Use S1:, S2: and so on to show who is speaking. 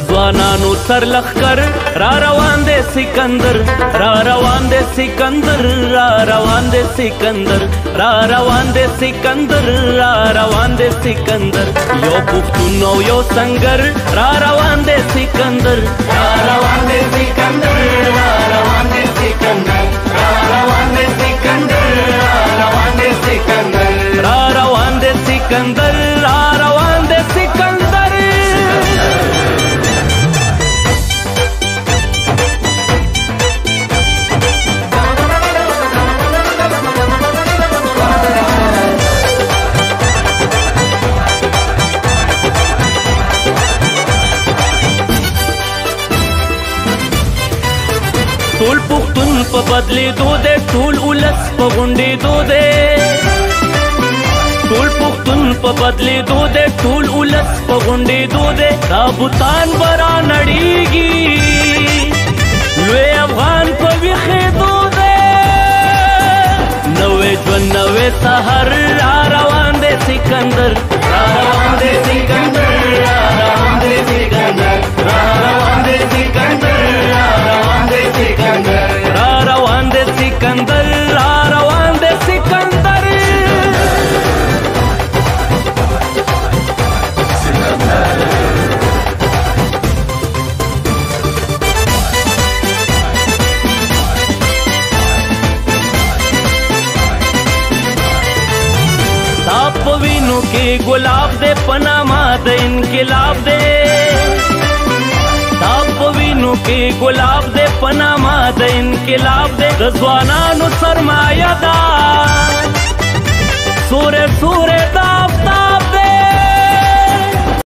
S1: ځوانانو سر لښکر را روان دی سکندر، را روان دی سکندر، را روان دی سکندر، را روان دی سکندر، را روان دی سکندر. یو پښتون او یو سنگر را روان دی سکندر، را روان دی سکندر، را روان دی سکندر، را روان دی سکندر، را روان دی سکندر، را روان دی سکندر، را روان دی سکندر. ټول پښتون په بدلېدو دی، ټول ولس په غونډېدو دی، ټول پښتون په بدلېدو دی، ټول ولس په غونډېدو دی. دا بوتان به را نړېږي، لوی افغان په ویښېدو دی. نوی ژوند نوی سهر را روان دی سکندر، را روان دی سکندر، را روان دی سکندر، را روان دی سکندر، را روان دی سکندر، را روان دی سکندر، را روان دی سکندر. دا په وینو کې ګلاب دی، په نامه د انقلاب دی. دا په وینو کې ګلاب دی، په نامه د انقلاب دی. د ځوانانو سرمایه ده،